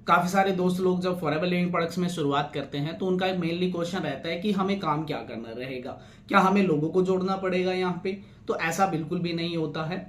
काफ़ी सारे दोस्त लोग जब फॉरेवर लिविंग प्रोडक्ट्स में शुरुआत करते हैं तो उनका एक मेनली क्वेश्चन रहता है कि हमें काम क्या करना रहेगा, क्या हमें लोगों को जोड़ना पड़ेगा यहाँ पे। तो ऐसा बिल्कुल भी नहीं होता है।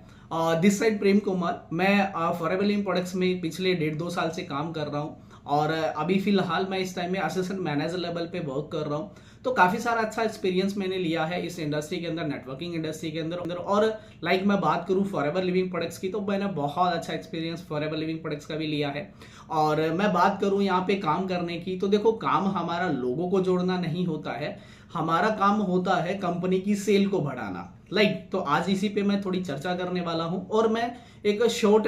दिस साइड प्रेम कुमार, मैं फॉरेवर लिविंग प्रोडक्ट्स में पिछले 1.5-2 साल से काम कर रहा हूँ और अभी फिलहाल मैं इस टाइम में असिस्टेंट मैनेजर लेवल पे वर्क कर रहा हूँ। तो काफ़ी सारा अच्छा एक्सपीरियंस मैंने लिया है इस इंडस्ट्री के अंदर, नेटवर्किंग इंडस्ट्री के अंदर। और लाइक मैं बात करूँ फॉरेवर लिविंग प्रोडक्ट्स की, तो मैंने बहुत अच्छा एक्सपीरियंस फॉरेवर लिविंग प्रोडक्ट्स का भी लिया है। और मैं बात करूँ यहाँ पे काम करने की, तो देखो काम हमारा लोगों को जोड़ना नहीं होता है, हमारा काम होता है कंपनी की सेल को बढ़ाना। तो आज इसी पे मैं थोड़ी चर्चा करने वाला हूँ और मैं एक शॉर्ट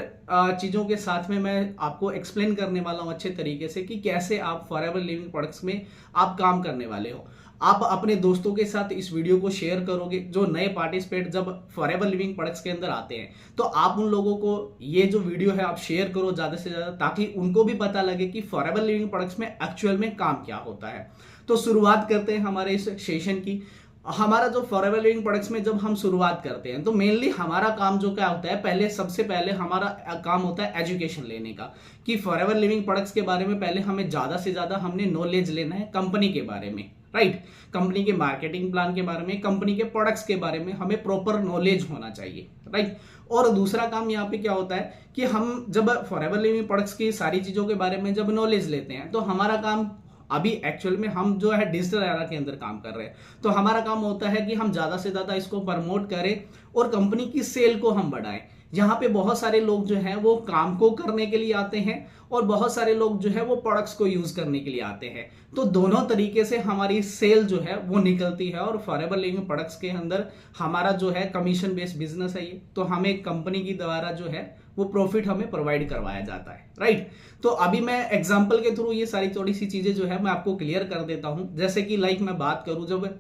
चीज़ों के साथ में मैं आपको एक्सप्लेन करने वाला हूँ अच्छे तरीके से कि कैसे आप फॉरेवर लिविंग प्रोडक्ट्स में आप काम करने वाले हो। आप अपने दोस्तों के साथ इस वीडियो को शेयर करोगे, जो नए पार्टिसिपेट जब फॉरेवर लिविंग प्रोडक्ट्स के अंदर आते हैं तो आप उन लोगों को ये जो वीडियो है आप शेयर करो ज़्यादा से ज़्यादा, ताकि उनको भी पता लगे कि फॉरेवर लिविंग प्रोडक्ट्स में एक्चुअल में काम क्या होता है। तो शुरुआत करते हैं हमारे इस सेशन की। हमारा जो फॉरेवर लिविंग प्रोडक्ट्स में जब हम शुरुआत करते हैं तो मेनली हमारा काम जो क्या होता है, पहले सबसे पहले हमारा काम होता है एजुकेशन लेने का, कि फॉरेवर लिविंग प्रोडक्ट्स के बारे में पहले हमें ज्यादा से ज्यादा हमने नॉलेज लेना है कंपनी के बारे में, राइट। कंपनी के मार्केटिंग प्लान के बारे में, कंपनी के प्रोडक्ट्स के बारे में हमें प्रॉपर नॉलेज होना चाहिए, राइट। और दूसरा काम यहाँ पे क्या होता है कि हम जब फॉरेवर लिविंग प्रोडक्ट्स की सारी चीजों के बारे में जब नॉलेज लेते हैं तो हमारा काम अभी एक्चुअल में हम जो है डिजिटल एरा के अंदर काम कर रहे हैं, तो हमारा काम होता है कि हम ज्यादा से ज्यादा इसको प्रमोट करें और कंपनी की सेल को हम बढ़ाएं। यहाँ पे बहुत सारे लोग जो हैं वो काम को करने के लिए आते हैं और बहुत सारे लोग जो है वो प्रोडक्ट्स को यूज करने के लिए आते हैं। तो दोनों तरीके से हमारी सेल जो है वो निकलती है और फॉरेवर लिविंग प्रोडक्ट्स के अंदर हमारा जो है कमीशन बेस्ड बिजनेस है ये, तो हमें कंपनी की द्वारा जो है वो प्रॉफिट हमें प्रोवाइड करवाया जाता है, राइट। तो अभी मैं एग्जांपल के थ्रू ये सारी थोड़ी सी चीजें जो है मैं आपको क्लियर कर देता हूं। जैसे कि मैं बात करूं, जब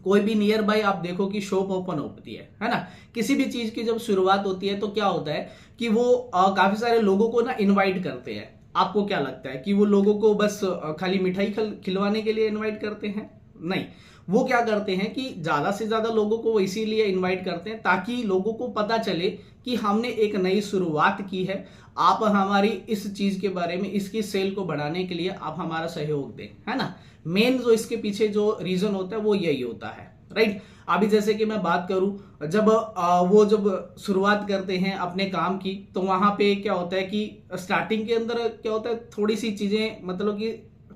कोई भी नियर बाय आप देखो कि शॉप ओपन होती है ना, किसी भी चीज की जब शुरुआत होती है तो क्या होता है कि वो काफी सारे लोगों को ना इनवाइट करते हैं। आपको क्या लगता है कि वो लोगों को बस खाली मिठाई खिलवाने के लिए इनवाइट करते हैं? नहीं, वो क्या करते हैं कि ज्यादा से ज्यादा लोगों को वो इसीलिए इनवाइट करते हैं ताकि लोगों को पता चले कि हमने एक नई शुरुआत की है, आप हमारी इस चीज के बारे में, इसकी सेल को बढ़ाने के लिए आप हमारा सहयोग दें, है ना। मेन जो इसके पीछे जो रीजन होता है वो यही होता है, राइट। अभी जैसे कि मैं बात करूं, जब वो जब शुरुआत करते हैं अपने काम की, तो वहां पे क्या होता है कि स्टार्टिंग के अंदर क्या होता है, थोड़ी सी चीजें मतलब कि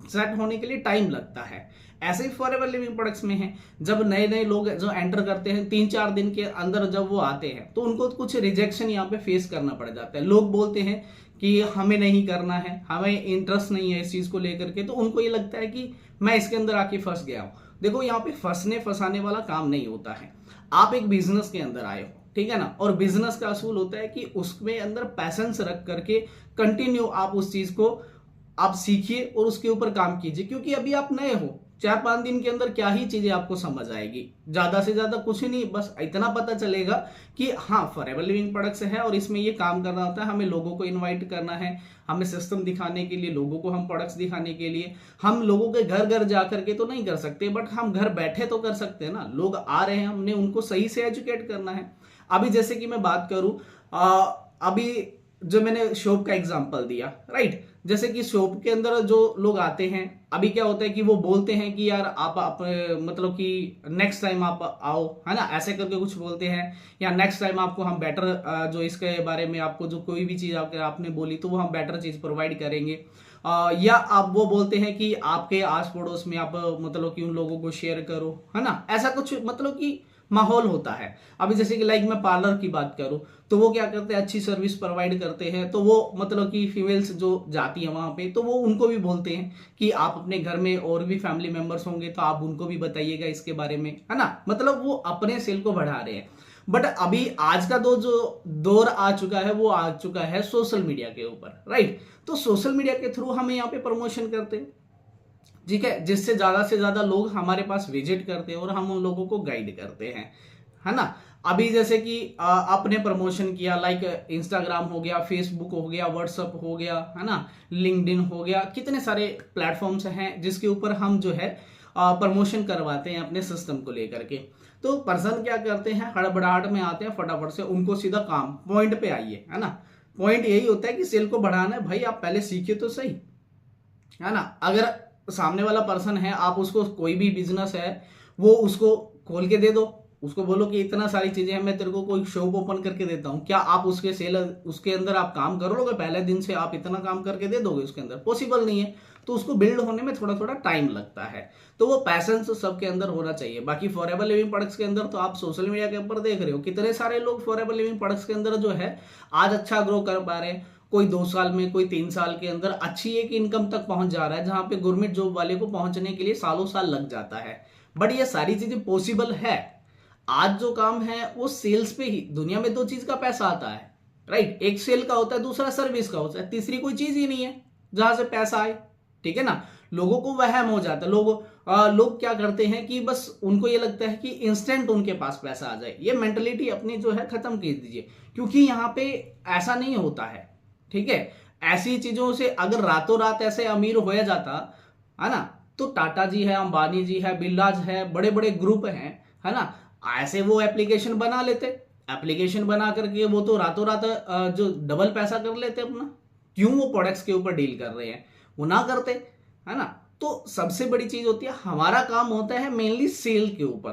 सेट होने के लिए टाइम लगता है। ऐसे ही फॉरेवर लिविंग प्रोडक्ट्स में है, जब नए नए लोग जो एंटर करते हैं 3-4 दिन के अंदर जब वो आते हैं तो उनको कुछ रिजेक्शन यहाँ पे फेस करना पड़ जाता है। लोग बोलते हैं कि हमें नहीं करना है, हमें इंटरेस्ट नहीं है इस चीज को लेकर के, तो उनको ये लगता है कि मैं इसके अंदर आके फंस गया हूं। देखो यहाँ पे फंसाने वाला काम नहीं होता है। आप एक बिजनेस के अंदर आए हो, ठीक है ना, और बिजनेस का असूल होता है कि उसमें अंदर पैशंस रख करके कंटिन्यू आप उस चीज को आप सीखिए और उसके ऊपर काम कीजिए, क्योंकि अभी आप नए हो। 4-5 दिन के अंदर क्या ही चीजें आपको समझ आएगी, ज्यादा से ज्यादा कुछ नहीं, बस इतना पता चलेगा कि हाँ फॉरेवर लिविंग प्रोडक्ट्स है और इसमें ये काम करना होता है, हमें लोगों को इनवाइट करना है, हमें सिस्टम दिखाने के लिए, लोगों को हम प्रोडक्ट्स दिखाने के लिए। हम लोगों के घर घर जा करके तो नहीं कर सकते, बट हम घर बैठे तो कर सकते हैं ना। लोग आ रहे हैं, हमने उनको सही से एजुकेट करना है। अभी जैसे कि मैं बात करूं, अभी जो मैंने शॉप का एग्जांपल दिया, राइट। जैसे कि शॉप के अंदर जो लोग आते हैं, अभी क्या होता है कि वो बोलते हैं कि यार आप मतलब कि नेक्स्ट टाइम आप आओ, है ना, ऐसे करके कुछ बोलते हैं, या नेक्स्ट टाइम आपको हम बेटर जो इसके बारे में आपको जो कोई भी चीज आपने बोली तो वो हम बेटर चीज प्रोवाइड करेंगे। या आप वो बोलते हैं कि आपके आस पड़ोस में आप मतलब कि उन लोगों को शेयर करो, है ना, ऐसा कुछ मतलब कि माहौल होता है। अभी जैसे कि मैं पार्लर की बात करूं तो वो क्या करते हैं, अच्छी सर्विस प्रोवाइड करते हैं, तो वो मतलब कि फीमेल्स जो जाती है वहां पे, तो वो उनको भी बोलते हैं कि आप अपने घर में और भी फैमिली मेंबर्स होंगे तो आप उनको भी बताइएगा इसके बारे में, है ना। मतलब वो अपने सेल को बढ़ा रहे हैं। बट अभी आज का जो दौर आ चुका है वो आ चुका है सोशल मीडिया के ऊपर, राइट। तो सोशल मीडिया के थ्रू हम यहाँ पे प्रमोशन करते हैं, ठीक है, जिससे ज्यादा से ज्यादा लोग हमारे पास विजिट करते हैं और हम उन लोगों को गाइड करते हैं, है ना। अभी जैसे कि आपने प्रमोशन किया, इंस्टाग्राम हो गया, फेसबुक हो गया, व्हाट्सएप हो गया, है ना, लिंक्डइन हो गया, कितने सारे प्लेटफॉर्म्स हैं जिसके ऊपर हम जो है प्रमोशन करवाते हैं अपने सिस्टम को लेकर के। तो पर्सन क्या करते हैं, हड़बड़ाहट में आते हैं, फटाफट से उनको सीधा काम पॉइंट पे आइए, है ना, पॉइंट यही होता है कि सेल को बढ़ाना है, भाई आप पहले सीखिए तो सही, है ना। अगर सामने वाला पर्सन है, आप उसको कोई भी बिजनेस है वो उसको खोल के दे दो, उसको बोलो कि इतना सारी चीजें हैं, मैं तेरे को कोई शॉप ओपन करके देता हूं, क्या आप उसके सेल उसके अंदर आप काम करोगे? पहले दिन से आप इतना काम करके दे दोगे उसके अंदर? पॉसिबल नहीं है। तो उसको बिल्ड होने में थोड़ा थोड़ा टाइम लगता है, तो वो पैशंस सबके अंदर होना चाहिए। बाकी फॉरएवर लिविंग प्रोडक्ट्स के अंदर तो आप सोशल मीडिया के ऊपर देख रहे हो कितने सारे लोग फॉरएवर लिविंग प्रोडक्ट्स के अंदर जो है आज अच्छा ग्रो कर पा रहे हैं। कोई 2 साल में, कोई 3 साल के अंदर अच्छी एक इनकम तक पहुंच जा रहा है, जहां पे गवर्नमेंट जॉब वाले को पहुंचने के लिए सालों साल लग जाता है। बट ये सारी चीजें पॉसिबल है। आज जो काम है वो सेल्स पे ही, दुनिया में 2 चीज का पैसा आता है, राइट। एक सेल का होता है, दूसरा सर्विस का होता है, तीसरी कोई चीज ही नहीं है जहां से पैसा आए, ठीक है ना। लोगों को वहम हो जाता है, लोग क्या करते हैं कि बस उनको ये लगता है कि इंस्टेंट उनके पास पैसा आ जाए। ये मेंटलिटी अपनी जो है खत्म कर दीजिए, क्योंकि यहाँ पे ऐसा नहीं होता है, ठीक है। ऐसी चीजों से अगर रातों रात ऐसे अमीर हो जाता है ना, तो टाटा जी है, अंबानी जी है, बिरलाज है, बड़े बड़े ग्रुप हैं, है ना, ऐसे वो एप्लीकेशन बना लेते। एप्लीकेशन बना करके वो तो रातों रात जो डबल पैसा कर लेते अपना। क्यों? वो प्रोडक्ट्स के ऊपर डील कर रहे हैं, वो ना करते, है ना। तो सबसे बड़ी चीज होती है, हमारा काम होता है मेनली सेल के ऊपर,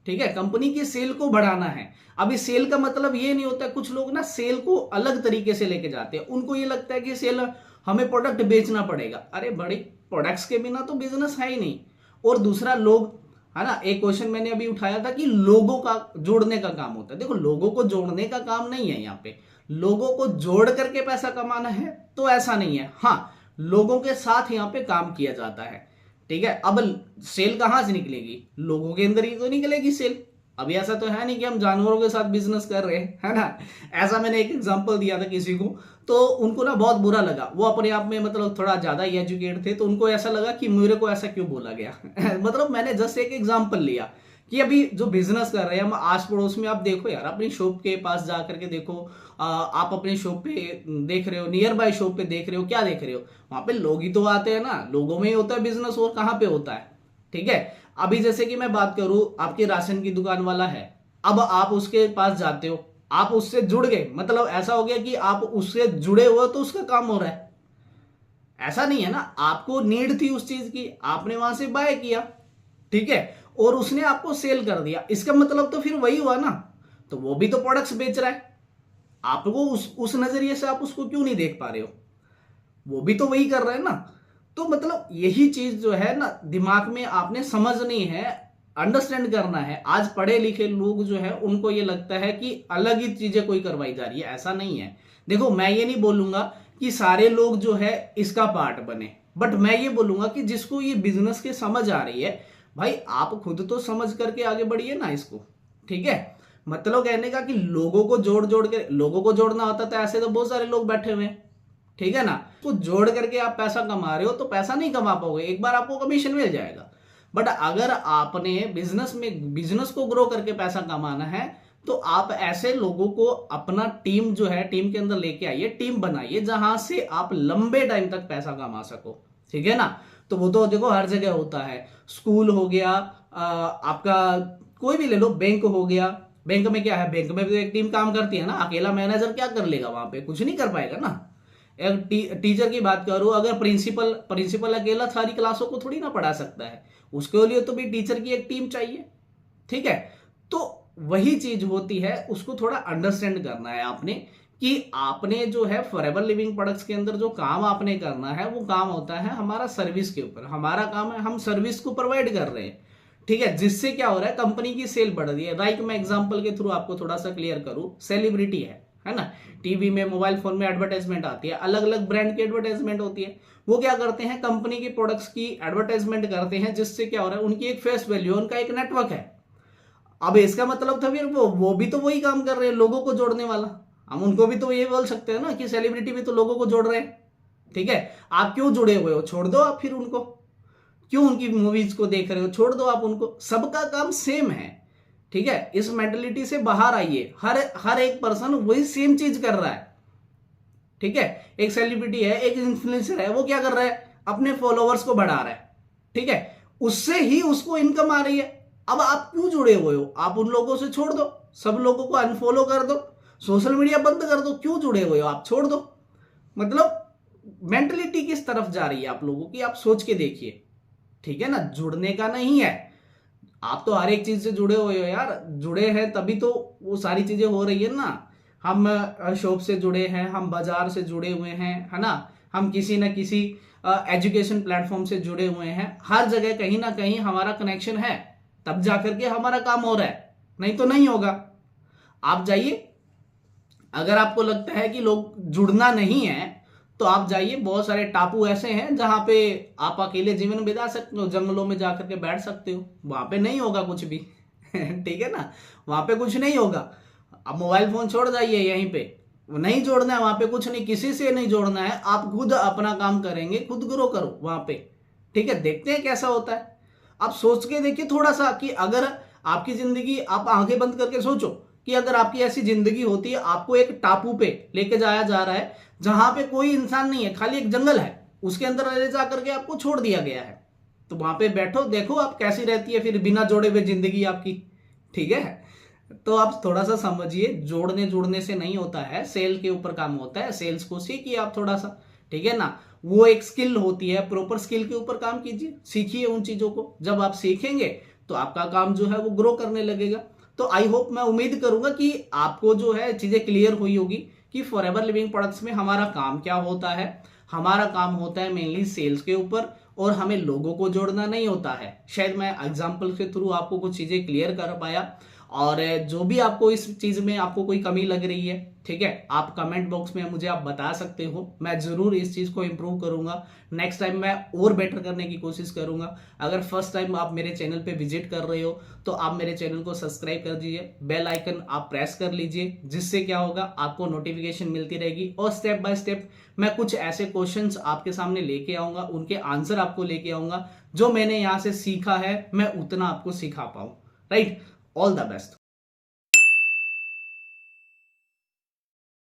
ठीक है। कंपनी की सेल को बढ़ाना है। अभी सेल का मतलब ये नहीं होता है, कुछ लोग ना सेल को अलग तरीके से लेके जाते हैं। उनको ये लगता है कि सेल हमें प्रोडक्ट बेचना पड़ेगा। अरे बड़ी, प्रोडक्ट्स के बिना तो बिजनेस है ही नहीं। और दूसरा, लोग, है ना, एक क्वेश्चन मैंने अभी उठाया था कि लोगों का जोड़ने का काम होता है। देखो, लोगों को जोड़ने का काम नहीं है यहाँ पे, लोगों को जोड़ करके पैसा कमाना है तो ऐसा नहीं है। हाँ, लोगों के साथ यहाँ पे काम किया जाता है, ठीक है। अब सेल कहां से निकलेगी? लोगों के अंदर ही तो निकलेगी सेल। अभी ऐसा तो है नहीं कि हम जानवरों के साथ बिजनेस कर रहे हैं, है ना। ऐसा मैंने एक एग्जांपल दिया था किसी को, तो उनको ना बहुत बुरा लगा। वो अपने आप में मतलब थोड़ा ज्यादा ही एजुकेट थे, तो उनको ऐसा लगा कि मेरे को ऐसा क्यों बोला गया मतलब मैंने जस्ट एक एग्जांपल लिया कि अभी जो बिजनेस कर रहे हैं हम आस पड़ोस में, आप देखो यार, अपनी शॉप के पास जा करके देखो, आप अपनी शॉप पे देख रहे हो, नियर बाय शॉप पे देख रहे हो, क्या देख रहे हो? वहां पे लोग ही तो आते हैं ना, लोगों में ही होता है बिजनेस, और कहाँ पे होता है, ठीक है। अभी जैसे कि मैं बात करूं, आपके राशन की दुकान वाला है, अब आप उसके पास जाते हो, आप उससे जुड़ गए, मतलब ऐसा हो गया कि आप उससे जुड़े हुए तो उसका काम हो रहा है। ऐसा नहीं है ना, आपको नीड थी उस चीज की, आपने वहां से बाय किया, ठीक है, और उसने आपको सेल कर दिया। इसका मतलब तो फिर वही हुआ ना, तो वो भी तो प्रोडक्ट्स बेच रहा है। आपको उस नजरिए से आप उसको क्यों नहीं देख पा रहे हो? वो भी तो वही कर रहा है ना। तो मतलब यही चीज जो है ना, दिमाग में आपने समझनी है, अंडरस्टैंड करना है। आज पढ़े लिखे लोग जो है उनको ये लगता है कि अलग ही चीजें कोई करवाई जा रही है, ऐसा नहीं है। देखो, मैं ये नहीं बोलूंगा कि सारे लोग जो है इसका पार्ट बने, बट मैं ये बोलूंगा कि जिसको ये बिजनेस की समझ आ रही है, भाई आप खुद तो समझ करके आगे बढ़िए ना इसको, ठीक है। मतलब कहने का कि लोगों को जोड़ जोड़ के, लोगों को जोड़ना होता तो ऐसे तो बहुत सारे लोग बैठे हुए हैं, ठीक है ना। तो जोड़ करके आप पैसा कमा रहे हो तो पैसा नहीं कमा पाओगे, एक बार आपको कमीशन मिल जाएगा। बट अगर आपने बिजनेस को ग्रो करके पैसा कमाना है, तो आप ऐसे लोगों को अपना टीम जो है, टीम के अंदर लेके आइए, टीम बनाइए जहां से आप लंबे टाइम तक पैसा कमा सको, ठीक है ना। तो वो तो देखो हर जगह होता है, स्कूल हो गया, आपका कोई भी ले लो, बैंक हो गया। बैंक में क्या है, बैंक में भी एक टीम काम करती है ना, अकेला मैनेजर क्या कर लेगा वहां पे? कुछ नहीं कर पाएगा ना। एक टीचर की बात करूं, अगर प्रिंसिपल अकेला सारी क्लासों को थोड़ी ना पढ़ा सकता है, उसके लिए तो भी टीचर की एक टीम चाहिए, ठीक है। तो वही चीज होती है, उसको थोड़ा अंडरस्टैंड करना है आपने, कि आपने जो है फॉरएवर लिविंग प्रोडक्ट्स के अंदर जो काम आपने करना है, वो काम होता है हमारा सर्विस के ऊपर। हमारा काम है, हम सर्विस को प्रोवाइड कर रहे हैं, ठीक है, जिससे क्या हो रहा है, कंपनी की सेल बढ़ रही है। लाइक मैं एग्जांपल के थ्रू आपको थोड़ा सा क्लियर करूं, सेलिब्रिटी है ना, टीवी में, मोबाइल फोन में एडवर्टाइजमेंट आती है, अलग अलग ब्रांड की एडवर्टाइजमेंट होती है। वो क्या करते हैं, कंपनी की प्रोडक्ट्स की एडवर्टाइजमेंट करते हैं, जिससे क्या हो रहा है, उनकी एक फेस वैल्यू, उनका एक नेटवर्क है। अब इसका मतलब था फिर वो भी तो वही काम कर रहे हैं, लोगों को जोड़ने वाला। हम उनको भी तो ये बोल सकते हैं ना कि सेलिब्रिटी भी तो लोगों को जोड़ रहे हैं, ठीक है। आप क्यों जुड़े हुए हो? छोड़ दो आप फिर उनको, क्यों उनकी मूवीज को देख रहे हो? छोड़ दो आप उनको, सबका काम सेम है, ठीक है। इस मेंटलिटी से बाहर आइए, हर एक पर्सन वही सेम चीज कर रहा है, ठीक है। एक सेलिब्रिटी है, एक इन्फ्लुएंसर है, वो क्या कर रहा है, अपने फॉलोअर्स को बढ़ा रहा है, ठीक है, उससे ही उसको इनकम आ रही है। अब आप क्यों जुड़े हुए हो? आप उन लोगों से छोड़ दो, सब लोगों को अनफॉलो कर दो, सोशल मीडिया बंद कर दो, क्यों जुड़े हुए हो आप, छोड़ दो। मतलब मेंटलिटी किस तरफ जा रही है आप लोगों की, आप सोच के देखिए, ठीक है ना। जुड़ने का नहीं है, आप तो हर एक चीज से जुड़े हुए हो यार, जुड़े हैं तभी तो वो सारी चीजें हो रही है ना। हम शॉप से जुड़े हैं, हम बाजार से जुड़े हुए हैं, है ना, हम किसी ना किसी एजुकेशन प्लेटफॉर्म से जुड़े हुए हैं, हर जगह कहीं ना कहीं हमारा कनेक्शन है, तब जाकर के हमारा काम हो रहा है, नहीं तो नहीं होगा। आप जाइए, अगर आपको लगता है कि लोग जुड़ना नहीं है तो आप जाइए, बहुत सारे टापू ऐसे हैं जहां पे आप अकेले जीवन बिता सकते हो, जंगलों में जाकर के बैठ सकते हो, वहां पे नहीं होगा कुछ भी ठीक है ना, वहां पे कुछ नहीं होगा। आप मोबाइल फोन छोड़ जाइए, यहीं पे नहीं जोड़ना है, वहां पे कुछ नहीं, किसी से नहीं जोड़ना है, आप खुद अपना काम करेंगे, खुद ग्रो करो वहां पे, ठीक है। देखते हैं कैसा होता है। आप सोच के देखिए थोड़ा सा कि अगर आपकी जिंदगी, आप आंखें बंद करके सोचो कि अगर आपकी ऐसी जिंदगी होती है, आपको एक टापू पे लेके जाया जा रहा है जहां पे कोई इंसान नहीं है, खाली एक जंगल है, उसके अंदर ले जा करके आपको छोड़ दिया गया है, तो वहां पे बैठो, देखो आप कैसी रहती है फिर बिना जोड़े हुए जिंदगी आपकी, ठीक है। तो आप थोड़ा सा समझिए, जोड़ने जुड़ने से नहीं होता है, सेल के ऊपर काम होता है, सेल्स को सीखिए आप थोड़ा सा, ठीक है ना। वो एक स्किल होती है, प्रॉपर स्किल के ऊपर काम कीजिए, सीखिए उन चीजों को, जब आप सीखेंगे तो आपका काम जो है वो ग्रो करने लगेगा। तो आई होप, मैं उम्मीद करूंगा कि आपको जो है चीजें क्लियर हुई होगी कि फॉरएवर लिविंग प्रोडक्ट्स में हमारा काम क्या होता है। हमारा काम होता है मेनली सेल्स के ऊपर, और हमें लोगों को जोड़ना नहीं होता है। शायद मैं एग्जांपल के थ्रू आपको कुछ चीजें क्लियर कर पाया, और जो भी आपको इस चीज में आपको कोई कमी लग रही है, ठीक है, आप कमेंट बॉक्स में मुझे आप बता सकते हो, मैं जरूर इस चीज को इंप्रूव करूंगा। नेक्स्ट टाइम मैं और बेटर करने की कोशिश करूंगा। अगर फर्स्ट टाइम आप मेरे चैनल पे विजिट कर रहे हो तो आप मेरे चैनल को सब्सक्राइब कर दीजिए, बेल आइकन आप प्रेस कर लीजिए, जिससे क्या होगा, आपको नोटिफिकेशन मिलती रहेगी, और स्टेप बाय स्टेप मैं कुछ ऐसे क्वेश्चंस आपके सामने लेके आऊंगा, उनके आंसर आपको लेके आऊंगा, जो मैंने यहां से सीखा है मैं उतना आपको सिखा पाऊं। Right, all the best.